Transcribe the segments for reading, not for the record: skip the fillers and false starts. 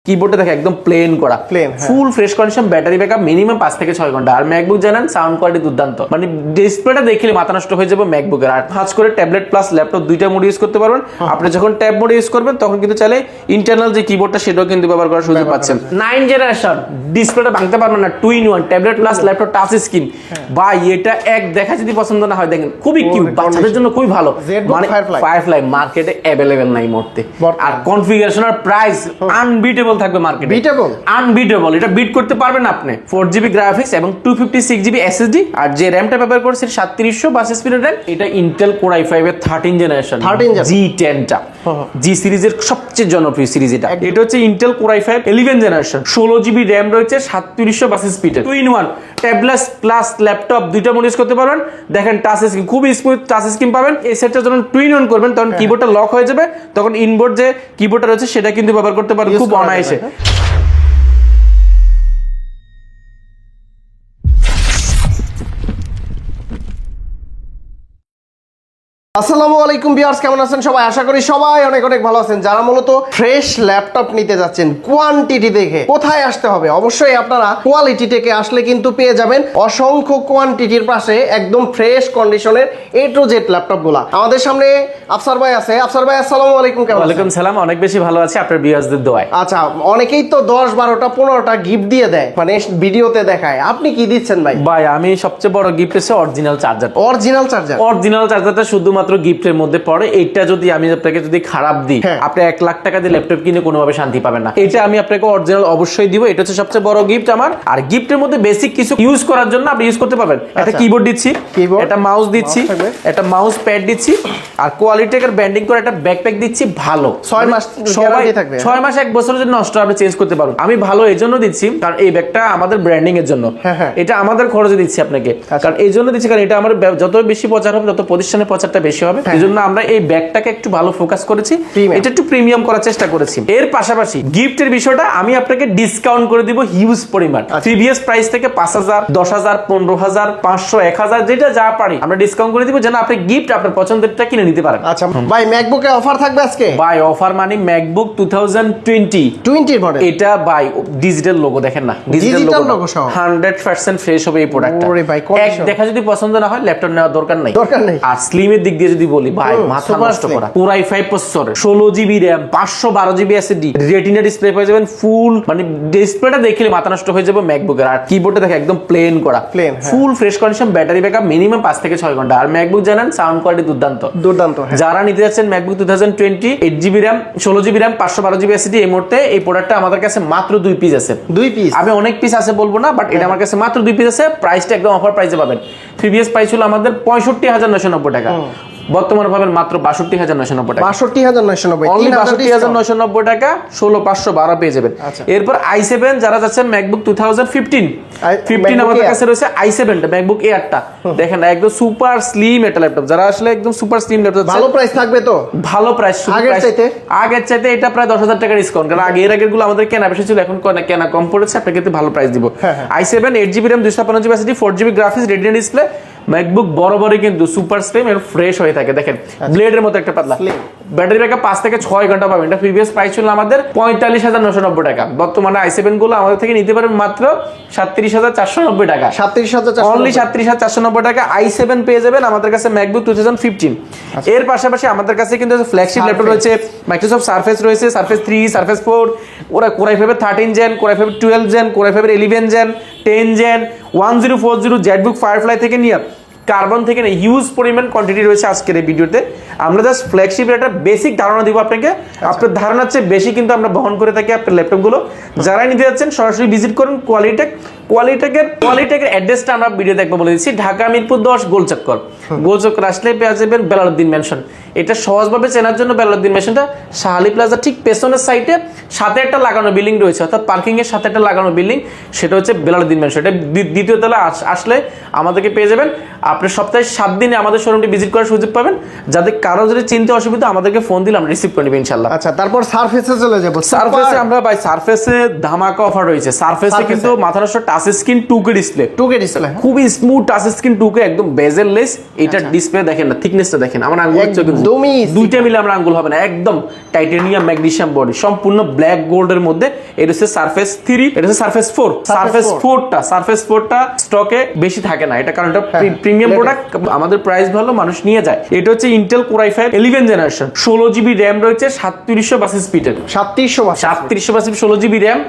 কিবোর্ডে দেখে একদম প্লেন করা, full fresh condition, battery backup minimum 5 থেকে 6 ঘন্টা। আর ম্যাকবুক জানেন সাউন্ড কোয়ালিটি দুর্দান্ত, মানে ডিসপ্লেটা দেখলে মাথা নষ্ট হয়ে যাবে ম্যাকবুকের। আর খাস করে ট্যাবলেট প্লাস ল্যাপটপ দুইটা মোড ইউজ করতে পারবেন। আপনি যখন ট্যাব মোড ইউজ করবেন তখন কিন্তু চাইলে ইন্টারনাল যে কিবোর্ডটা সেটাও কিন্তু ব্যবহার করার সুযোগ পাচ্ছেন। 9 জেনারেশন ডিসপ্লেটা ভাঙতে পারবেন না, 2-in-1 tablet plus laptop touch screen. ভাই এটা এক দেখা যদি পছন্দ না হয় দেখেন খুবই কিউট, বাচ্চাদের জন্য খুবই ভালো। মানে ফায়ারফ্লাই মার্কেটে अवेलेबल নাই মুহূর্তে। আর কনফিগারেশন আর প্রাইস আনবিটেবল থাকবে মার্কেটে, আনবিটেবল। এটা বিট করতে পারবেন আপনি। 4GB গ্রাফিক্স এবং 256GB SSD। আর যে র‍্যামটা ব্যবহার করছে 3700 বাস স্পিডের র‍্যাম। এটা ইন্টেল কোর i5 এর 13 জেনারেশন G10 টা, G সিরিজের সবচেয়ে জনপ্রিয় সিরিজ এটা। এটা হচ্ছে Intel core i5 11 generation, 16GB RAM রয়েছে, 3700 বাস স্পিডের, 2-in-1 ট্যাবলেট প্লাস ল্যাপটপ দুইটা মোড ইউজ করতে পারবেন। দেখেন টাচ স্ক্রিন, খুব স্মুথ টাচ স্ক্রিন পাবেন। এই সেটটা যখন 2-in-1 করবেন তখন কিবোর্ডটা লক হয়ে যাবে, তখন ইনবোর্ড যে কিবোর্ডটা রয়েছে সেটা কিন্তু ব্যবহার করতে পারবেন খুব অনায়াসে। আসসালামু আলাইকুম ভিউয়ার্স, কেমন আছেন সবাই? আশা করি সবাই অনেক অনেক ভালো আছেন। যারা মূলত ফ্রেশ ল্যাপটপ নিতে যাচ্ছেন কোয়ান্টিটি দেখে কোথায় আসতে হবে, অবশ্যই আপনারা কোয়ালিটি থেকে আসলে কিন্তু পেয়ে যাবেন অসংখ্য কোয়ান্টিটির পাশে একদম ফ্রেশ কন্ডিশনের A to Z ল্যাপটপগুলো। আমাদের সামনে আফসার ভাই আছে। আফসার ভাই আসসালামু আলাইকুম, কেমন আছেন? ওয়ালাইকুম সালাম, অনেক বেশি ভালো আছি আপনার ভিউয়ার্সদের দোয়ায়। আচ্ছা, অনেকেই তো 10, 12টা 15টা গিফট দিয়ে দেয়, মানে ভিডিওতে দেখায়। আপনি কি দিচ্ছেন ভাই? ভাই আমি সবচেয়ে বড় গিফট হচ্ছে অরিজিনাল চার্জার। অরিজিনাল চার্জারটা শুধুমাত্র গিফটের মধ্যে পড়ে। এইটা যদি আমি আপনাকে যদি খারাপ দিই, আপনি 1 লাখ টাকা দিয়ে ল্যাপটপ কিনে কোনোভাবে শান্তি পাবেন না। এটা আমি আপনাকে অরিজিনাল অবশ্যই দিব। এটা হচ্ছে সবচেয়ে বড় গিফট আমার। আর গিফটের মধ্যে বেসিক কিছু ইউজ করার জন্য আপনি ইউজ করতে পারবেন। একটা কিবোর্ড দিচ্ছি, একটা মাউস দিচ্ছি, একটা মাউস প্যাড দিচ্ছি, আর কোয়ালিটির ব্যান্ডিং করে একটা ব্যাকপ্যাক দিচ্ছি। ভালো 6 মাস গ্যারান্টি থাকবে। 6 মাস 1 বছরের জন্য নষ্ট আপনি চেঞ্জ করতে পারবেন। আমি ভালো এই জন্য দিচ্ছি কারণ এই ব্যাগটা আমাদের ব্র্যান্ডিং এর জন্য, এটা আমাদের খরচে দিচ্ছি আপনাকে। কারণ এই জন্য দিচ্ছি কারণ এটা আমার যত বেশি প্রচার হবে তত প্রতিষ্ঠানের প্রচারটা বেশি হবে। এই জন্য আমরা এই ব্যাগটাকে একটু ভালো ফোকাস করেছি, এটা একটু প্রিমিয়াম করার চেষ্টা করেছি। এর পাশাপাশি গিফটের বিষয়টা আমি আপনাকে ডিসকাউন্ট করে দিব হিউজ পরিমাণ। প্রিভিয়াস প্রাইস থেকে 5000, 10000, 15000, 500, 1000 যেটা যা পারি আমরা ডিসকাউন্ট করে দিব, যেন আপনি গিফট আপনার পছন্দেরটা কিনে নিতে পারেন। আচ্ছা ভাই, ম্যাকবুকে অফার থাকবে আজকে? ভাই অফার মানে ম্যাকবুক 2020 মডেল। এটা ভাই ডিজিটাল লোগো দেখেন না, ডিজিটাল লোগো সহ 100% ফ্রেশ হবে এই প্রোডাক্টটা। এক দেখা যদি পছন্দ না হয় ল্যাপটপ নেওয়ার দরকার নাই। আর স্লিমের দিক দিয়ে যদি বলি ভাই মাথা নষ্ট করা, core i5 processor, 16GB RAM, 512GB SSD, retina display পেয়ে যাবেন ফুল, মানে ডিসপ্লেটা দেখলে মাথা নষ্ট হয়ে যাবে ম্যাকবুকের। আর কিবোর্ডে দেখে একদম প্লেন করা, full fresh condition, battery backup minimum 5 থেকে 6 ঘন্টা। আর ম্যাকবুক জানেন সাউন্ড কোয়ালিটি দুর্দান্ত। যারা নিতে যাচ্ছেন MacBook 2020 8GB RAM, 16GB RAM, 512GB SSD, এই মুহূর্তে এই প্রোডাক্টটা আমাদের কাছে মাত্র 2 পিস আছে। 2 পিস? আমি অনেক পিস আছে বলবো না, বাট এটা আমার কাছে মাত্র 2 পিস আছে। প্রাইসটা একদম অফার প্রাইসে পাবেন। প্রিভিয়াস প্রাইস ছিল আমাদের 65990 টাকা, বর্তমানে পাবেন মাত্র 62990 টাকা। 62990 টাকা, 16512 পেয়ে যাবেন। এরপর i7 যারা যাচ্ছেন ম্যাকবুক 2015 আমাদের কাছে রয়েছে i7 টা, ম্যাকবুক এয়ার টা। দেখেন একদম সুপার স্লিম একটা ল্যাপটপ। যারা আসলে একদম সুপার স্লিম ল্যাপটপ, ভালো প্রাইস থাকবে তো, ভালো প্রাইস আগের চাইতে এটা প্রায় 10000 টাকা ডিসকাউন্ট। কারণ আগের গুলো আমাদের কেনা বেশি ছিল, এখন কেনা কম পড়েছে। আপনাকে কিন্তু ভালো প্রাইস দিব। i7 8GB RAM, 256GB SSD, 4GB graphics, retina display. MacBook বরাবরই কিন্তু সুপার স্লিম এর ফ্রেশ হয়ে থাকে। দেখেন ব্লেডের মতো একটা পাতলা, ব্যাটারি ব্যাকআপ 5 থেকে 6 ঘন্টা পাবেন। এটা প্রিভিয়াস প্রাইস ছিল আমাদের 45990 টাকা, বর্তমানে i7 গুলো আমাদের থেকে নিতে পারেন মাত্র 37490 টাকা। 37490 টাকা i7 পেয়ে যাবেন আমাদের কাছে ম্যাকবুক 2015। এর পাশাপাশি আমাদের কাছে কিন্তু ফ্ল্যাগশিপ ল্যাপটপ রয়েছে, মাইক্রোসফট সারফেস রয়েছে, সারফেস 3, সারফেস 4, ওরা Core i5 13 gen, Core i5 12 gen, Core i5 11 gen, 10 gen, 1040 ZBook Firefly থেকে নিয়ে কার্বন থেকে না হিউজ পরিমাণ কোয়ান্টিটি রয়েছে আজকের এই ভিডিওতে। আমরা জাস্ট ফ্ল্যাগশিপের একটা বেসিক ধারণা দিব আপনাকে। আপনার ধারণার চেয়ে বেশি কিন্তু আমরা বহন করে থাকি আপনার ল্যাপটপগুলো। যারা নিতে যাচ্ছেন সরাসরি ভিজিট করুন কোয়ালিটেকের অ্যাড্রেসটা আমরা ভিডিও দেখবো বলে দিচ্ছি। ঢাকা মিরপুর 10 গোলচক্কর আসলে পেয়ে যাবেন বেলালউদ্দিন ম্যানশন। এটা সহজভাবে চেনার জন্য বেলালউদ্দিন ম্যানশনটা শাহ আলী প্লাজা ঠিক পেছনের সাইডে সাথে একটা লাগানো বিল্ডিং রয়েছে, অর্থাৎ পার্কিং এর সাথে একটা লাগানো বিল্ডিং, সেটা হচ্ছে বেলালউদ্দিন ম্যানশন। এটা দ্বিতীয় তলা আসলে আমাদেরকে পেয়ে যাবেন। আপনি সপ্তাহে 7 দিনে আমাদের শোরুমটি ভিজিট করার সুযোগ পাবেন। যাদের কারো যদি চিনতে অসুবিধা আমাদেরকে ফোন দিলে আমরা রিসিভ করে নেব ইনশাআল্লাহ। আচ্ছা, তারপর সারফেসে চলে যাব। সারফেসে আমরা ভাই সারফেসে ধামাকা অফার রয়েছে। সারফেসে কিন্তু মাথা নষ্ট touch screen 2K display, 2K display, খুবই স্মুথ টাচ স্ক্রিন 2K, একদম বেজেললেস। এটা ডিসপ্লে দেখেন না, থিকনেসটা দেখেন, আমার আঙ্গুল একদমই দুইটা মিলে আমার আঙ্গুল হবে না, একদম টাইটানিয়াম ম্যাগনেসিয়াম বডি, সম্পূর্ণ ব্ল্যাক গোল্ডের মধ্যে। এটা হচ্ছে সারফেস 3, এটা হচ্ছে সারফেস 4। সারফেস 4টা স্টকে বেশি থাকে না, এটা কারণ এটা প্রিমিয়াম প্রোডাক্ট, আমাদের প্রাইস ভালো, মানুষ নিয়ে যায়। এটা হচ্ছে Intel core i5 11 generation, 16GB RAM রয়েছে, 3700 স্পিডের, 3700 16GB র‍্যাম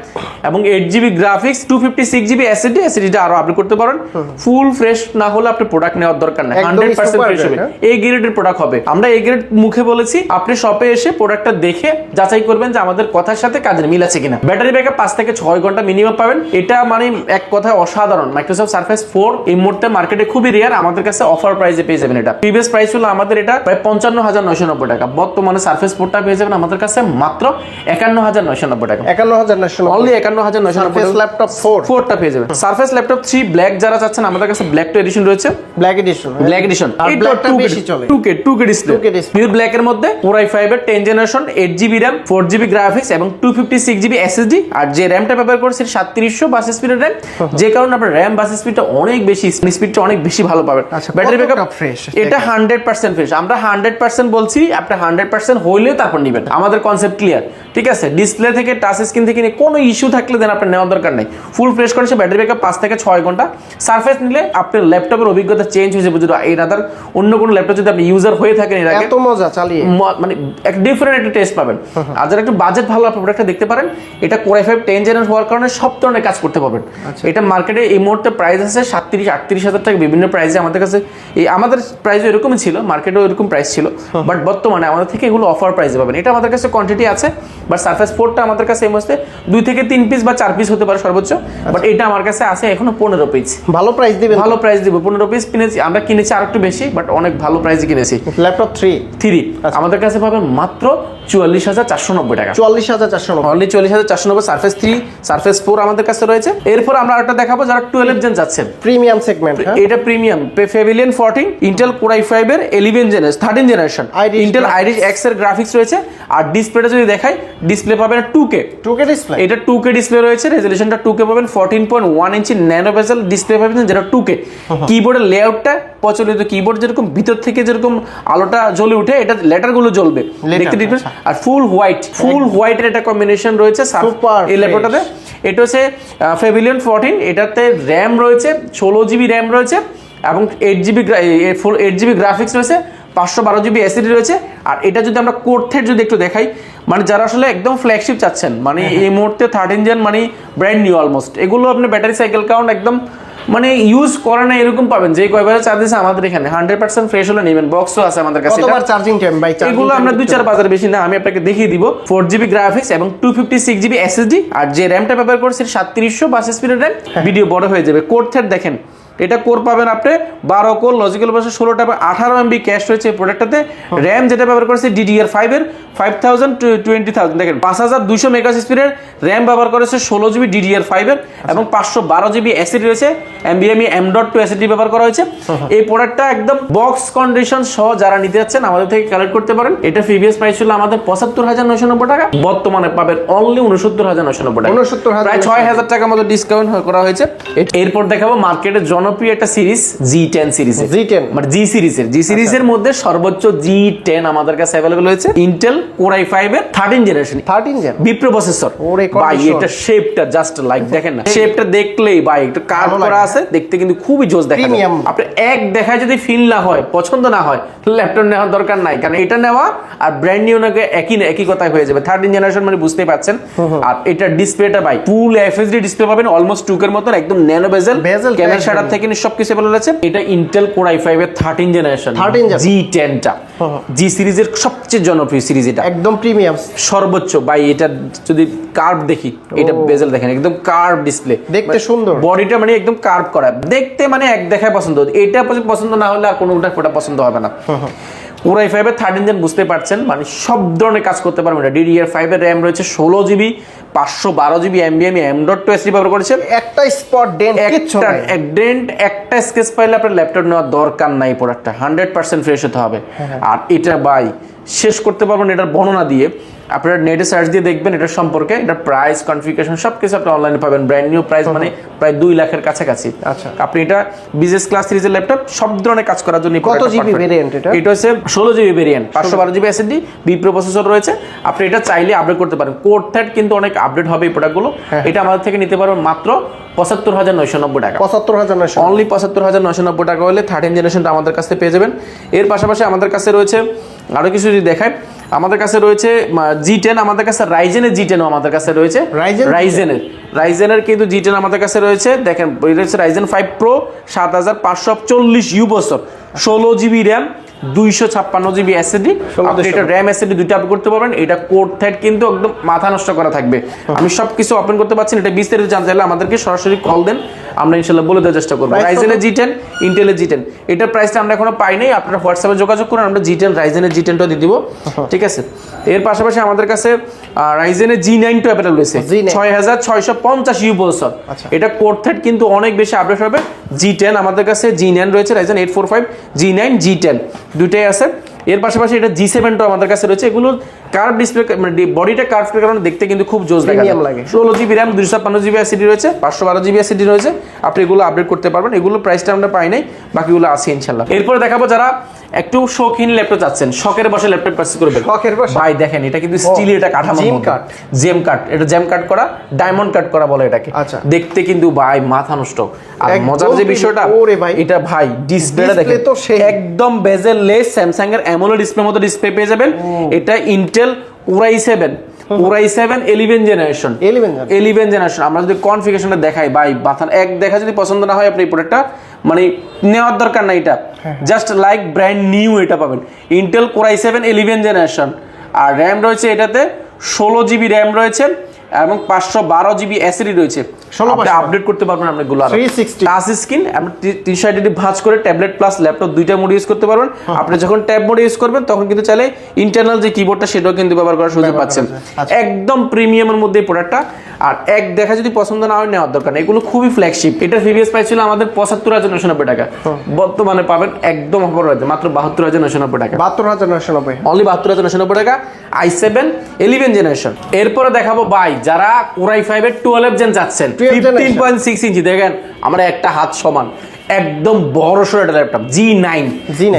এবং 8GB গ্রাফিক্স, 256GB SSD। SSDটা আরো আপডেট করতে পারেন। ফুল ফ্রেশ না হলে আপনি প্রোডাক্ট নেওয়ার দরকার নাই, 100% ফ্রেশ হবে, এই গ্রেডের প্রোডাক্ট হবে। আমরা এই গ্রেড মুখে বলেছি, আপনি শপে এসে প্রোডাক্টটা দেখে যাচাই করবেন যে আমাদের কথার সাথে কাজের মিল আছে কিনা। ব্যাটারি ব্যাকআপ 5 থেকে 6 ঘন্টা মিনিমাম পাবেন, এটা মানে এক কথায় অসাধারণ। মাইক্রোসফট সারফেস 4 এই মুহূর্তে মার্কেটে খুবই রেয়ার, আমাদের কাছে অফার প্রাইসে পেয়ে যাবেন। এটা প্রিভিয়াস প্রাইস ছিল আমাদের এটা প্রায় 55,990 টাকা, বর্তমানে সারফেস 4টা পেয়ে যাবেন আমাদের কাছে মাত্র 51,990 টাকা, 51,990, অনলি 51,990 টাকা। ল্যাপটপ 4টা পেয়ে যাবেন। সারফেস ল্যাপটপ 3 ব্ল্যাক যারা চাচ্ছেন, আমাদের কাছে ব্ল্যাক টু এডিশন রয়েছে, ব্ল্যাক এডিশন, এটা 2K ডিসপ্লে, পিওর ব্ল্যাক এর মধ্যে কোর i5 এর 10 generation, 8GB RAM, 4GB graphics এবং 256GB SSD। আর যে র‍্যামটা ব্যবহার করছি 3700 স্পিডের র‍্যাম, যে কারণে আপনার র‍্যাম বাস স্পিডটা অনেক বেশি, স্পিডটা অনেক বেশি ভালো পাবেন। ব্যাটারি ব্যাকআপ ফ্রেশ, এটা 100% ফ্রেশ। আমরা 100% বলছি, আপনি 100% হইলে তারপর নেবেন, আমাদের কনসেপ্ট ক্লিয়ার, ঠিক আছে? ডিসপ্লে থেকে টাচ স্ক্রিন থেকে কোনো ইস্যু থাকলে দেন আপনার নেওয়ার দরকার নাই। ফুল ফ্রেশ করেছে, ব্যাটারি ব্যাকআপ 5 থেকে 6 ঘন্টা। সারফেস নিলে আপনার ল্যাপটপের অভিজ্ঞতা চেঞ্জ হয়ে যাবে, যদি এই রাদার অন্য কোনো ল্যাপটপ যদি আপনি ইউজার হয়ে থাকেন এর আগে, এত মজা চালিয়ে মানে এক ডিফারেন্ট একটা টেস্ট পাবেন। আর যারা একটু বাজেট ভালো আপনি প্রোডাক্টটা দেখতে পারেন, এটা কোর i5 10 জেনারেশন হওয়ার কারণে সব ধরনের কাজ করতে পারবেন। এটা মার্কেটে এই মুহূর্তে প্রাইস আছে 37-38 হাজার টাকা, বিভিন্ন প্রাইসে। আমাদের কাছে এই আমাদের প্রাইসও এরকমই ছিল, মার্কেটেও এরকম প্রাইস ছিল, বাট বর্তমানে আমাদের থেকে এগুলো অফার প্রাইসে পাবেন। এটা আমাদের কাছে কোয়ান্টিটি আছে, বাট সারফেস 4টা আমাদের কাছে এই মুহূর্তে 2 থেকে 3 পিস বা 4 পিস হতে পারে সর্বোচ্চ, বাট এটা আমার কাছে আছে এখনো 15 পিস। ভালো প্রাইস দিবেন, ভালো প্রাইস দিব, 15 পিস কিনেছি আমরা, কিনেছি আর একটু বেশি, বাট অনেক ভালো প্রাইসে কিনেছি। ল্যাপটপ 3 আমাদের কাছে পাবেন মাত্র 44,490 টাকা, 44,490, অনলি 44,490। সারফেস 3, সারফেস 4 আমাদের কাছে রয়েছে। এরপর আমরা আরেকটা দেখাবো যারা 12 জেন যাচ্ছেন, প্রিমিয়াম সেগমেন্ট। এটা premium pavilion 14 Intel core i5 এর 13 জেনারেশন, ইন্টেল আইরিশ X এর গ্রাফিক্স রয়েছে। আর ডিসপ্লেটা যদি দেখাই, ডিসপ্লে পাবেন 2K ডিসপ্লে, এটা 2K ডিসপ্লে রয়েছে, রেজোলিউশনটা 2K পাবেন, 14.1 ইঞ্চি ন্যানো বেজেল ডিসপ্লে পাবেন, যেটা 2K। কিবোর্ডের লেআউটটা প্রচলিত কিবোর্ড যেরকম ভিতর থেকে যেরকম আলোটা জ্বলে উঠে, এটা লেটারগুলো জ্বলবে দেখতে দিবেন। আর ফুল হোয়াইটের একটা কম্বিনেশন রয়েছে এই ল্যাপটপটাতে। এটা হচ্ছে প্যাভিলিয়ন 14, এটাতে র্যাম রয়েছে 16GB র্যাম রয়েছে এবং 8GB গ্রাফিক্স রয়েছে, 512GB SSD রয়েছে। আর এটা যদি আমরা কোর থ্রেড যদি একটু দেখাই, মানে যারা আসলে একদম ফ্ল্যাগশিপ চাচ্ছেন, মানে এই মুহূর্তে 13 জেন মানে ব্র্যান্ড নিউ অলমোস্ট, এগুলো আপনি ব্যাটারি সাইকেল কাউন্ট একদম মানে ইউজ করে না এরকম পাবেন, যে কয়বার চার্জ দিয়েছে আমাদের এখানে 100% ফ্রেশ হলে নেবেন। বক্সও আছে আমাদের কাছে, কতবার চার্জিং টাইম ভাই? এগুলো আমরা 2-4 বাজার বেশি না, আমি আপনাকে দেখিয়ে দিব। 4GB গ্রাফিক্স এবং 256GB SSD। আর যে র‍্যামটা ব্যবহার করছি 3700 স্পিডের র‍্যাম, ভিডিও বড় হয়ে যাবে। কোর থ্রেড দেখেন, এটা কোর পাবেন আপনি 12 কোর, লজিক্যাল বাসে 16টা, 18 MB ক্যাশ রয়েছে এই প্রোডাক্টটাতে। র‍্যাম যেটা ব্যবহার করেছে DDR5 এর 5000 to 20,000, দেখেন 5200 মেগা স্পিডের র‍্যাম ব্যবহার করেছে, 16GB DDR5 এর এবং 512GB SSD রয়েছে, NVMe M.2 SSD ব্যবহার করা হয়েছে। এই প্রোডাক্টটা একদম বক্স কন্ডিশন সহ যারা নিতে যাচ্ছেন আমাদের থেকে কালেক্ট করতে পারেন। এটা প্রিভিয়াস প্রাইস ছিল আমাদের 75,990 টাকা, বর্তমানে পাবেন অনলি 69,990 টাকা, প্রায় 6,000 টাকার মতো ডিসকাউন্ট করা হয়েছে। এরপর দেখাবো মার্কেটের জনপ্রিয় একটা সিরিজ, G10 সিরিজ, মানে জি সিরিজের মধ্যে সর্বোচ্চ G10 আমাদের কাছে अवेलेबल হয়েছে। ইন্টেল কোর i5 এর 13 জেনারেশন, বিপ্রো প্রসেসর। ভাই এটা শেপটা জাস্ট লাইক দেখেন না, শেপটা দেখলেই ভাই একটু কার্ভ করা আছে, দেখতে কিন্তু খুবই জোস দেখা যায়। আপনি এক দেখায় যদি ফিল না হয়, পছন্দ না হয়, ল্যাপটপ নেওয়ার দরকার নাই, কারণ এটা নেওয়া আর ব্র্যান্ড নিউ নাকি একই কথাই হয়ে যাবে। 13 জেনারেশন মানে বুঝতেই পারছেন। আর এটা ডিসপ্লেটা ভাই ফুল FHD ডিসপ্লে পাবেন, অলমোস্ট 2K এর মতো, একদম ন্যানো বেজেল, ক্যামেরা সেটআপ থেকে সবকিছু ভালো লাগছে। এটা ইন্টেল কোর i5 এর 13 জেনারেশন G10টা, জি সিরিজের সবচেয়ে জনপ্রিয় সিরিজ, এটা একদম প্রিমিয়াম সর্বোচ্চ। ভাই এটা যদি কার্ভ দেখি, এটা বেজেল দেখেন একদম কার্ভ ডিসপ্লে, দেখতে সুন্দর, বডিটা মানে একদম কার্ভ করা, দেখতে মানে এক দেখায় পছন্দ। এটা পছন্দ না হলে আর কোনোটা পছন্দ হবে না। কোর i5 এর 13 জেন বুঝতে পারছেন, মানে সব ধরনের কাজ করতে পারবেন। এটা DDR5 এর র‍্যাম রয়েছে, 16GB, 512GB NVMe M.2 SSD ব্যবহার করেছে। একটা স্পট ডেন্ট, একটা স্কেচ পাইলে আপনার ল্যাপটপ নেওয়ার দরকার নাই, প্রোডাক্টটা 100% ফ্রেশ হতে হবে। আর এটা ভাই শেষ করতে পারবেন এটার বর্ণনা দিয়ে। আপনারা নেটে সার্চ দিয়ে দেখবেন এটার সম্পর্কে, এটার প্রাইস, কনফিগারেশন সব কিছু আপনি অনলাইনে পাবেন। ব্র্যান্ড নিউ প্রাইস মানে প্রায় 2 লাখের কাছাকাছি। আচ্ছা, আপনি এটা বিজনেস ক্লাস সিরিজের ল্যাপটপ সব ধরনের কাজ করার জন্য। কত জিবি ভেরিয়েন্ট এটা? এটা হচ্ছে 16 GB variant, 512 GB SSD, Bipro processor রয়েছে। আপনি এটা চাইলে আপডেট করতে পারেন। কোর থ্রেড কিন্তু অনেক আপডেট হবে এই প্রোডাক্টগুলো। এটা আমাদের থেকে নিতে পারবেন মাত্র 75,990 টাকা। 75,990 অনলি 75,990 টাকা হলে 13 জেনারেশনটা আমাদের কাছে পেয়ে যাবেন। এর পাশাপাশি আমাদের কাছে রয়েছে আরো কিছু যদি দেখায়, আমাদের কাছে রয়েছে G10, আমাদের কাছে রাইজেনের G10 আমাদের কাছে রয়েছে। রাইজেনের কিন্তু G10 আমাদের কাছে রয়েছে। দেখেন এটা হচ্ছে Ryzen 5 pro 7540U processor, 16 GB RAM, 256 GB SSD. আপনি এটা র্যাম এসএসডি দুইটা আপডেট করতে পারবেন। এটা কোর থ্রেড কিন্তু একদম মাথা নষ্ট করা থাকবে। আমি সবকিছু ওপেন করতে পারছি না, এটা বিস্তারিত জানতে চাইলে আমাদেরকে সরাসরি কল দেন, আমরা ইনশাআল্লাহ বলে দেওয়ার চেষ্টা করব। রাইজেনের G10, ইন্টেলের G10, এটার প্রাইসটা আমরা এখনো পাই নাই। আপনারা হোয়াটসঅ্যাপে যোগাযোগ করুন, আমরা G10 রাইজেনের G10টা দিয়ে দিব, ঠিক আছে। এর পাশাপাশি আমাদের কাছে রাইজেনের G9 টা অ্যাভেলেবল রয়েছে, 6650U প্রসেসর। এটা কোর থ্রেড কিন্তু অনেক বেশি আপডেট হবে। G10 আমাদের কাছে, G9 রয়েছে, রাইজেন 845, G9, G10 দুইটাই আছে। এর পাশাপাশি এটা G7 টা আমাদের কাছে রয়েছে। এগুলো কার্ভ ডিসপ্লে, মানে বডিটা কার্ভের কারণে দেখতে কিন্তু খুব জোস লাগে। 16 জিবি র্যাম, 256 জিবি এসএসডি রয়েছে, 512 জিবি এসএসডি রয়েছে। আপনি এগুলো আপডেট করতে পারবেন। এগুলো প্রাইসটা আমরা পাই নাই, বাকিগুলো আছে ইনশাআল্লাহ। এরপরে দেখাবো যারা একটু শৌখিন ল্যাপটপ চাচ্ছেন, শখের বসে ল্যাপটপ পারচেজ করবেন। ভাই দেখেন এটা কিন্তু স্টিলের, এটা কাঠামো জেম কাট, এটা জেম কাট করা, ডায়মন্ড কাট করা বলে এটাকে। দেখতে কিন্তু ভাই মাথা নষ্ট। আর মজার যে বিষয়টা, এটা ভাই ডিসপ্লেটা দেখেন একদম বেজেল লেস, স্যামসাং এর অ্যামোলেড ডিসপ্লের মতো ডিসপ্লে পেয়ে যাবেন। এটা ইন্টেল Core i7 11 জেনারেশন। আমরা যদি কনফিগারেশনটা দেখাই ভাই, বাথান এক দেখা যদি পছন্দ না হয় আপনি এই প্রোডাক্টটা মানে নেওয়ার দরকার নাই। এটা জাস্ট লাইক ব্র্যান্ড নিউ এটা পাবেন। ইন্টেল Core i7 11 জেনারেশন, আর র্যাম রয়েছে এটাতে 16 জিবি র্যাম রয়েছে এবং 512 জিবি এসএসডি রয়েছে। আপনি আপডেট করতে পারবেন আপনি গুলো 360 টাচ স্ক্রিন, আপনি 360 ভাঁজ করে ট্যাবলেট প্লাস ল্যাপটপ দুইটা মোড ইউজ করতে পারবেন। আপনি যখন ট্যাব মোড ইউজ করবেন তখন কিন্তু চাইলে ইন্টারনাল যে কিবোর্ডটা সেটাও কিন্তু ব্যবহার করার সুযোগ পাচ্ছেন। একদম প্রিমিয়ামের মধ্যে এই প্রোডাক্টটা। আর এক দেখা যদি পছন্দ না হয় নেওয়ার দরকার নেই, এগুলো খুবই ফ্ল্যাগশিপ। এটার প্রিভিয়াস প্রাইস ছিল আমাদের 75,990 টাকা, বর্তমানে পাবেন একদম অফার রয়েছে মাত্র 72,990 টাকা। 72,990, অনলি 72,990 টাকা। i7 11 generation. এরপরে দেখাবো ভাই যারা Core i5 এর 12 জেন যাচ্ছেন, 15.6 ইঞ্চি, দেখেন আমরা একটা হাত সমান, একদম বড় সড়ো একটা ল্যাপটপ।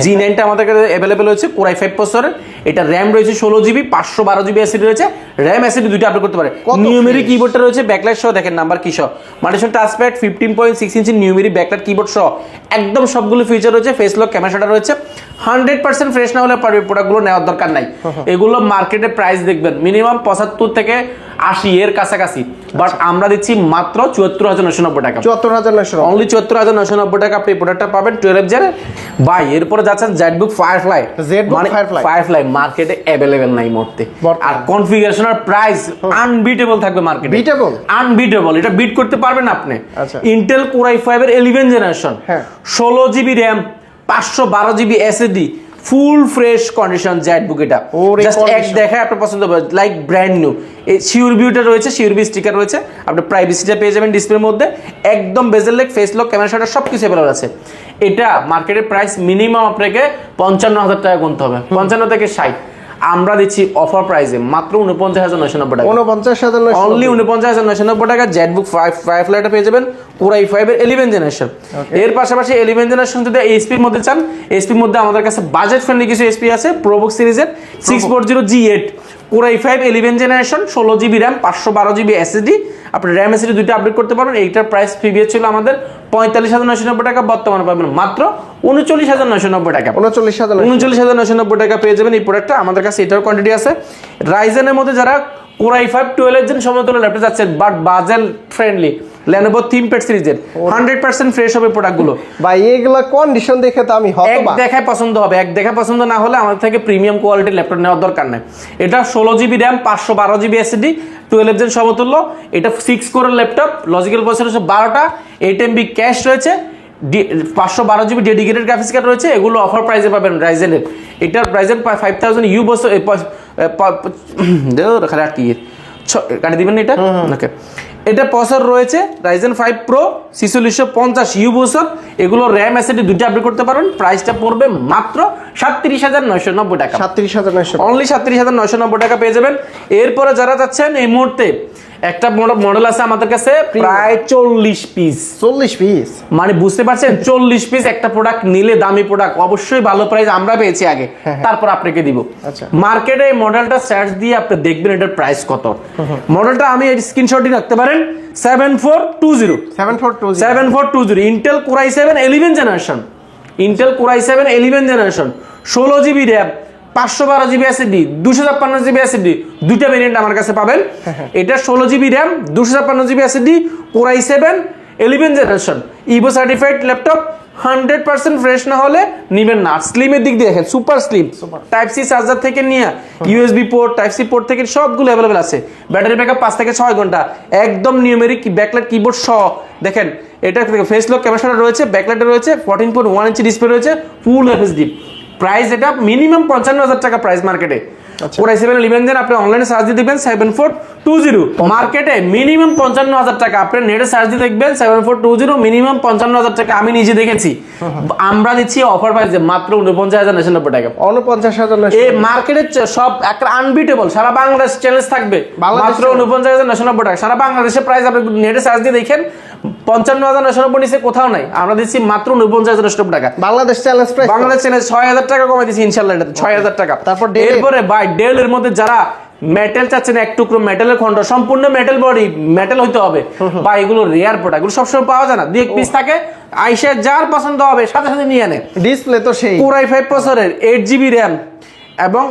G9 টা আমাদের কাছে अवेलेबल হয়েছে Core i5 প্রসেসরের। এটা RAM রয়েছে 16 জিবি, 512 জিবি এসএসডি রয়েছে, RAM এসএসডি দুটো আপডেট করতে পারে। নিউমেরিক কিবোর্ডটা রয়েছে ব্যাকলাইট সহ, দেখেন নাম্বার কি সহ, মাল্টিশন টাচপ্যাড, 15.6 ইঞ্চি নিউমেরিক ব্যাকলাইট কিবোর্ড সহ একদম সবগুলো ফিচার রয়েছে। ফেস লক ক্যামেরাটা রয়েছে। 100% ফ্রেশ না হলে প্রোডাক্টগুলো নেওয়ার দরকার নাই। এগুলো মার্কেটে প্রাইস দেখবেন মিনিমাম 75 থেকে 80 এর কাছাকাছি, বাট আমরা দিচ্ছি মাত্র 74,990 টাকা। 74,990, অনলি 74,990 টাকা আপনি প্রোডাক্টটা পাবেন 12 জেনের। ভাই এরপরে যাচ্ছেন ZBook Firefly, মানে Firefly মার্কেটে अवेलेबल নাই মুহূর্তে। আর কনফিগারেশন আর প্রাইস আনবিটেবল থাকবে মার্কেটে, আনবিটেবল। এটা বিট করতে পারবেন আপনি। ইন্টেল Core i5 এর 11 generation, 16 GB RAM, 512 GB SSD, full fresh condition ZBook। এটা জাস্ট এক দেখায় আপনার পছন্দ হবে, লাইক ব্র্যান্ড নিউ। এই সিউরবিউটা রয়েছে, সিউরবি স্টিকার রয়েছে, আপনি প্রাইভেসিটা পেয়ে যাবেন ডিসপ্লের মধ্যে। একদম bezel less, face lock, camera shutter সবকিছু अवेलेबल আছে। এটা মার্কেটের প্রাইস মিনিমাম আপনাকে 55,000 টাকা গুনতে হবে, 55 থেকে 60। আমরা দিচ্ছি অফার প্রাইসে মাত্র 49,990 টাকা। 49,990, অনলি 49,990 টাকা ZBook Fireflyটা পেয়ে যাবেন Core i5 এর 11 জেনারেশন। এর পাশাপাশি 11 জেনারেশন যদি এইচপির মধ্যে চান, এইচপির মধ্যে আমাদের কাছে বাজেট ফ্রেন্ডলি কিছু এইচপি আছে। প্রোবুক সিরিজের 640G8 Core i5 11 generation, 16 GB RAM, 512 GB SSD. আপনি র্যাম এসএসডি দুইটা আপডেট করতে পারবেন। এইটার প্রাইস প্রিভিয়াস ছিল আমাদের 45,990 টাকা, বর্তমানে পাবেন মাত্র 39,990 টাকা। 39,990 টাকা পেয়ে যাবেন এই প্রোডাক্টটা আমাদের কাছে। এটার কোয়ান্টিটি আছে। রাইজেনের মধ্যে যারা Core i5 12 জেন সমতুল্য ল্যাপটপ যাচ্ছেন but budget friendly, Lenovo ThinkPad সিরিজের 100% ফ্রেশ হবে প্রোডাক্টগুলো। ভাই এগুলা কন্ডিশন দেখে তো আমি হতবাক। এক দেখায় পছন্দ হবে, এক দেখায় পছন্দ না হলে আমাদের থেকে প্রিমিয়াম কোয়ালিটির ল্যাপটপ নেওয়ার দরকার নাই। এটা 16 GB RAM, 512 GB SSD, 12 gen সমতুল্য। এটা 6 কোরের ল্যাপটপ, লজিক্যাল প্রসেসর হচ্ছে 12টা, 8 MB ক্যাশ রয়েছে, 512 জিবি ডেডিকেটেড গ্রাফিক্স কার্ড রয়েছে। এগুলো অফার প্রাইসে পাবেন রাইজেনের। এটার রাইজেন 5000U বছর কাটি দিবেন এটা ওকে। এটা প্রসেসর রয়েছে Ryzen 5 Pro 4650 প্রসেসর, এগুলো RAM SSD দুটো আপডেট করতে পারেন। প্রাইসটা পড়বে মাত্র 37990 টাকা, 37990, অনলি 37990 টাকা পেয়ে যাবেন। এরপরে যারা যাচ্ছেন এই মুহূর্তে একটা মডেল আছে আমাদের কাছে প্রায় 40 পিস, 40 পিস, মানে বুঝতে পারছেন 40 পিস একটা প্রোডাক্ট নিলে দামি প্রোডাক্ট অবশ্যই ভালো প্রাইস আমরা পেয়েছি আগে, তারপর আপনাকে দিব। মার্কেটে এই মডেলটা সার্চ দিয়ে আপনি দেখবেন এটার প্রাইস কত। মডেলটা আমি এই স্ক্রিনশটই রাখতে পারেন 7420 Intel Core i7 11 generation, Intel Core i7 11 generation, 16 GB RAM, 512 GB SSD, 256 GB SSD, দুইটা ভেরিয়েন্ট আমার কাছে পাবেন। এটা 16 GB RAM, 256 GB SSD, Core i7 11 generation, Evo certified laptop. 100% fresh না হলে নিবেন না। স্লিমের দিক দিয়ে দেখেন super slim, type C charger থেকে নিয়ে USB port, type C port থেকে সবগুলো অ্যাভেলেবেল আছে। ব্যাটারি ব্যাকআপ 5 থেকে 6 ঘন্টা, একদম নিউমেরিক ব্যাকলাইট কিবোর্ড সহ। দেখেন এটা ফেস লক ক্যামেরা রয়েছে, ব্যাকলাইটে রয়েছে, 14.1 ইঞ্চি ডিসপ্লে রয়েছে, ফুল এফএসডি। প্রাইস এটা মিনিমাম 55,000 টাকা প্রাইস মার্কেটে। Core i7 11 দেন আপনি অনলাইনে সার্চ দিয়ে দেখবেন 7420, মার্কেটে মিনিমাম 55,000 টাকা। আপনি নেটে সার্চ দিয়ে দেখবেন 7420, মিনিমাম 55,000 টাকা। আমি নিজে দেখেছি। আমরা দিচ্ছি অফার প্রাইসে মাত্র 49,990 টাকা, 49,990। এই মার্কেটে সব একটা আনবিটেবল, সারা বাংলাদেশ চ্যালেঞ্জ থাকবে মাত্র 49,990 টাকা। সারা বাংলাদেশের প্রাইস আপনি নেটে সার্চ দিয়ে দেখেন 55,990 নিচে কোথাও নাই। আমরা দিচ্ছি মাত্র 49,990 টাকা। Bangladesh challenge price, Bangladesh challenge 6,000 টাকা কমাই দিচ্ছি ইনশাআল্লাহ, এটা 6,000 টাকা। তারপর এরপরে ভাই ডেলের মধ্যে যারা মেটাল চাচ্ছেন, এক টুকরো মেটালের খন্ড, সম্পূর্ণ মেটাল বডি, মেটাল হইতে হবে বা এগুলো রেয়ার প্রোডাক্ট, এগুলো সবসময় পাওয়া যায় না। দুই এক পিস থাকে, আইসা যার পছন্দ হবে সাথে সাথে নিয়ে আনে। ডিসপ্লে তো সেই Core i5 প্রসেসরের 8 জিবি র্যাম এবং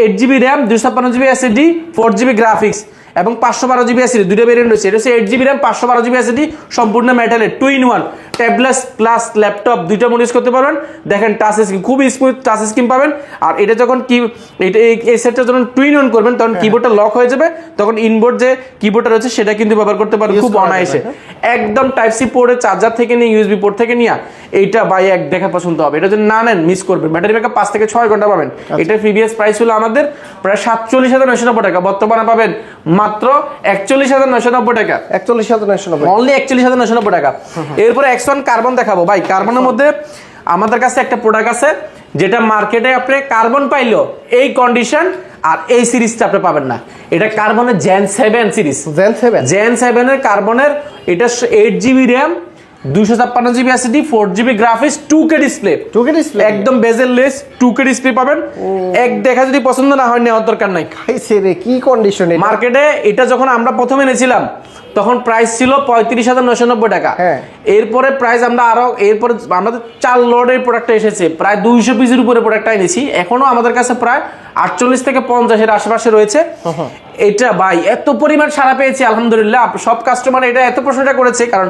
8 GB RAM, 256 GB SSD, 4 GB graphics এবং 512 জিবি এসএসডি, দুটো ভেরিয়েন্ট রয়েছে। এটা হচ্ছে 8 জিবি র্যাম, 512 জিবি এসএসডি, সম্পূর্ণ মেটালের 2-in-1 ট্যাবলেট প্লাস ল্যাপটপ দুইটা মোড ইউজ করতে পারবেন। দেখেন টাচ স্ক্রিন, খুব স্মুথ টাচ স্ক্রিন পাবেন। আর এটা যখন কি এই সেটটা যখন টুইন-অন করবেন তখন কিবোর্ডটা লক হয়ে যাবে, তখন ইনবোর্ড যে কিবোর্ডটা রয়েছে সেটা কিন্তু ব্যবহার করতে পারবেন খুব অনায়াসে। একদম টাইপ সি পোর্টের চার্জার থেকে নিয়ে ইউএসবি পোর্ট থেকে নিয়ে এইটা বাই এক দেখা পছন্দ হবে। এটা যদি না নেন মিস করবেন। ব্যাটারি ব্যাকআপ 5 থেকে 6 ঘন্টা পাবেন। এটার প্রিভিয়াস প্রাইস হলো আমাদের প্রায় 47,990 টাকা, বর্তমানে পাবেন মাত্র 41,990 টাকা, 41,990, অনলি 41,990 টাকা। এরপরে X1 কার্বন দেখাবো ভাই। কার্বনের মধ্যে আমাদের কাছে একটা প্রোডাক্ট আছে যেটা মার্কেটে আপনি কার্বন পাইলো এই কন্ডিশন আর এই সিরিজটা আপনি পাবেন না। এটা কার্বনের Gen 7 সিরিজ, Gen 7 এর কার্বনের। এটা 8 GB RAM, 256 GB SSD, 4 GB graphics, 2K display, একদম বেজেল লেস 2K ডিসপ্লে পাবেন। এক দেখা যদি পছন্দ না হয় নেওয়ার দরকার নাই। খাইছে রে কি কন্ডিশন। মার্কেটে এটা যখন আমরা প্রথমে এনেছিলাম তখন প্রাইস ছিল 35,990 টাকা। এরপরে প্রাইস আমরা এরপরে আমাদের 4 লটের প্রোডাক্টটা এসেছে, প্রায় 200 পিসের উপরে প্রোডাক্টটা এনেছি। এখনো আমাদের কাছে প্রায় 48 থেকে 50 এর আশেপাশে রয়েছে। এটা ভাই এত পরিমাণ সাড়া পেয়েছি আলহামদুলিল্লাহ। সব কাস্টমার এটা এত প্রশংসা করেছে, কারণ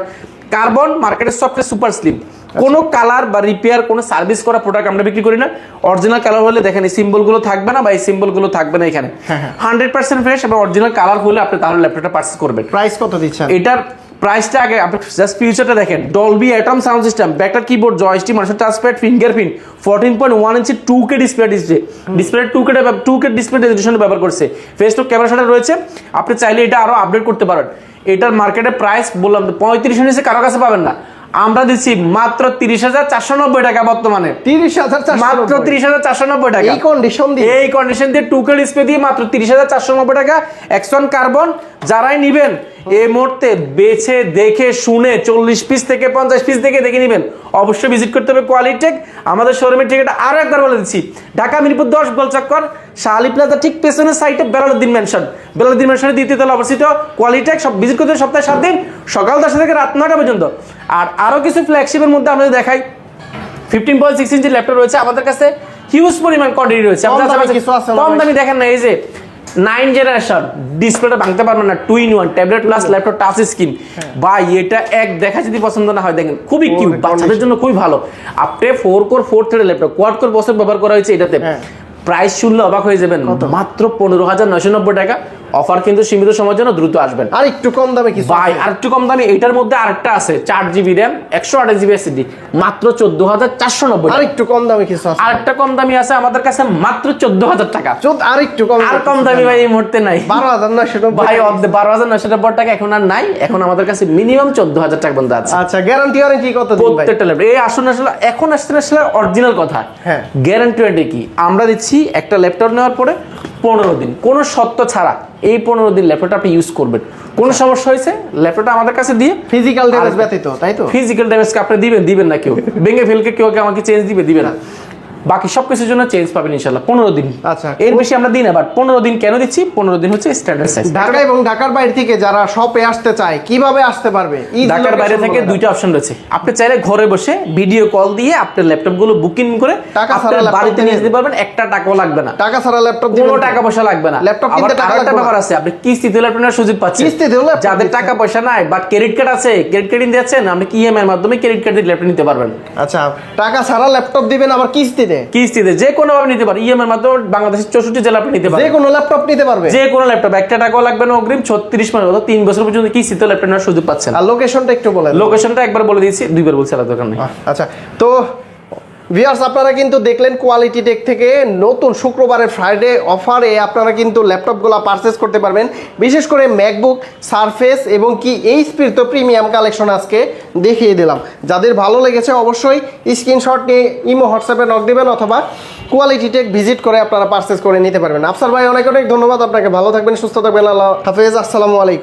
কার্বন মার্কেটের সবচেয়ে সুপার স্লিম। কোনো কালার বা রিপেয়ার, কোনো সার্ভিস করা প্রোডাক্ট আমরা বিক্রি করি না। অরিজিনাল কালার হলে দেখেন এই সিম্বলগুলো থাকবে না বা এই সিম্বলগুলো থাকবে না এখানে। 100% ফ্রেশ এবং অরিজিনাল কালার হলে আপনি তাহলে ল্যাপটপটা পারচেজ করবেন। প্রাইস কত দিচ্ছেন এটার? প্রাইসটা আগে আপনি জাস্ট ফিউচারটা দেখেন। Dolby atom sound system, backlight keyboard, joystick, mouse, touchpad, fingerprint, 14.1 ইঞ্চি 2K display, display 2K display resolution ব্যবহার করছে। ফেস টু ক্যামেরা শাটার রয়েছে। আপনি চাইলে এটা আরো আপডেট করতে পারেন। এটার মার্কেটে প্রাইস বললাম 35 নিচে কারো কাছে পাবেন না। আমরা দিচ্ছি মাত্র 30,490 টাকা বর্তমানে। 30,490, মাত্র 30,490 টাকা। এই কন্ডিশন দিয়ে 2K ডিসপ্লে দিয়ে মাত্র 30,490 টাকা। X1 কার্বন যারাই নিবেন এই মুহূর্তে বেছে দেখে শুনে 40 পিস থেকে 50 পিস থেকে দেখে নেবেন। অবশ্যই ভিজিট করতে হবে কোয়ালিটেক। আমাদের শোরুমের ঠিকানা আরো একবার বলে দিচ্ছি, ঢাকা মিরপুর 10 গোলচক্কর, শাহালি প্লাজা ঠিক পেছনের সাইডে বেলালউদ্দিন মেনশন, বেলালউদ্দিন মেনশনের দ্বিতীয় তলা অবস্থিত। কোয়ালিটেক সব ভিজিট করতে সপ্তাহে 7 দিন, সকাল 10টা থেকে রাত 9টা পর্যন্ত। আর আরো কিছু ফ্ল্যাগশিপের মধ্যে আমরা দেখাই 15.6 ইঞ্চি ল্যাপটপ রয়েছে আমাদের কাছে, হিউজ পরিমাণ কোয়ান্টিটি রয়েছে। কম দামি দেখেন না, এই যে 9 জেনারেশন, ডিসপ্লেটা ভাঙতে পারবেন না, 2-in-1 tablet plus laptop touch screen. ভাই এটা এক দেখা যদি পছন্দ না হয় দেখেন খুবই কিউট, বাচ্চাদের জন্য খুবই ভালো। আপনি 4 core 4 thread laptop, quad core processor ব্যবহার করা হয়েছে এটাতে। প্রাইস শুনলে অবাক হয়ে যাবেন, মাত্র 15,990 টাকা। অফার কিন্তু সীমিত সময়ের জন্য, দ্রুত আসবেন। আর একটু কম দামে কিছু ভাই আর একটু কম দামে এটার মধ্যে আরেকটা আছে 4GB RAM 128GB SSD মাত্র 14,490। আর একটু কম দামে কিছু আছে? আরেকটা কম দামি আছে আমাদের কাছে মাত্র 14,000 টাকা। আর একটু কম, আর কম দামি ভাই এই মুহূর্তে নাই। 12,990 ভাই 12,990 টাকা এখন আর নাই, এখন আমাদের কাছে মিনিমাম 14,000 টাকা পর্যন্ত আছে। আচ্ছা, গ্যারান্টি ওয়ারেন্টি কত দিন ভাই? প্রত্যেকটা ল্যাপটপ এই আসুন আসলে এখন আসছে আসলে অরিজিনাল কথা। হ্যাঁ, গ্যারান্টি ওয়ারেন্টি কি আমরা দিচ্ছি একটা ল্যাপটপ নেওয়ার পরে 15 দিন কোনো সত্য ছাড়া এই 15 দিন ল্যাপটপটা আপনি ইউজ করবেন। কোনো সমস্যা হয়েছে ল্যাপটপটা আমাদের কাছে দিয়ে, ফিজিক্যাল ড্যামেজ ব্যতীত, তাই তো? ফিজিক্যাল ড্যামেজকে আপনি দিবেন না, কেউ ভেঙে ফেলকে কেউ আমাকে চেঞ্জ দিবে না, বাকি সবকিছুর জন্য চেঞ্জ পাবেন ইনশাআল্লাহ 15 দিন। আচ্ছা, এর বেশি আমরা দিই না, বাট 15 দিন কেন দিচ্ছি? 15 দিন হচ্ছে স্ট্যান্ডার্ড সাইজ। ঢাকা এবং ঢাকার বাইরে থেকে যারা শপে আসতে চায় কিভাবে আসতে পারবে? ঢাকার বাইরে থেকে দুইটা অপশন রয়েছে। আপনি চাইলে ঘরে বসে ভিডিও কল দিয়ে আপনার ল্যাপটপ গুলো বুকিং করে টাকা ছাড়া আপনার ল্যাপটপ বাড়িতে নিয়ে যেতে পারবেন, একটা টাকাও লাগবে না। টাকা ছাড়া ল্যাপটপ কোনো টাকা পয়সা লাগবে না। ল্যাপটপ কিনতে টাকা আরেকটা ব্যাপার আছে, আপনি কিস্তিতে ল্যাপটপ নেওয়ার সুযোগ পাচ্ছেন। কিস্তিতে ল্যাপটপ যাদের টাকা পয়সা নাই বাট ক্রেডিট কার্ড আছে, ক্রেডিট কার্ড নিতে যাচ্ছেন, আপনি ইএমআই এর মাধ্যমে ক্রেডিট কার্ড দিয়ে ল্যাপটপ নিতে পারবেন। আচ্ছা, টাকা ছাড়া ল্যাপটপ দিবেন আবার কিস্তিতে? কিস্তিতে যে কোনো ভাবে নিতে পারেন, ইএমআই এর মাধ্যমে বাংলাদেশের 64 জেলা আপনি নিতে পারবেন। যে কোনো ল্যাপটপ নিতে পারবে? যে কোনো ল্যাপটপ, একটা টাকাও লাগবে না অগ্রিম, 36 মাস অথবা 3 বছর পর্যন্ত কিস্তিতে ল্যাপটপ নেওয়ার সুযোগ পাচ্ছেন। আর লোকেশনটা একটু বলেন। লোকেশনটা একবার বলে দিয়েছি, দুইবার বলছি, আলাদা দরকার নেই। আচ্ছা, তো ভিউয়ার্স আপনারা কিন্তু দেখলেন কোয়ালিটি টেক থেকে নতুন শুক্রবারের ফ্রাইডে অফারে আপনারা কিন্তু ল্যাপটপগুলো পারচেস করতে পারবেন। বিশেষ করে ম্যাকবুক সারফেস এবং কি এইচপির তো প্রিমিয়াম কালেকশন আজকে দেখিয়ে দিলাম। যাদের ভালো লেগেছে অবশ্যই স্ক্রিনশট নিয়ে ইমো হোয়াটসঅ্যাপে নক দিবেন অথবা কোয়ালিটি টেক ভিজিট করে আপনারা পারচেস করে নিতে পারবেন। আফসার ভাই অনেক অনেক ধন্যবাদ আপনাকে, ভালো থাকবেন, সুস্থ থাকবেন, আল্লাহ হাফেজ, আসসালামু আলাইকুম।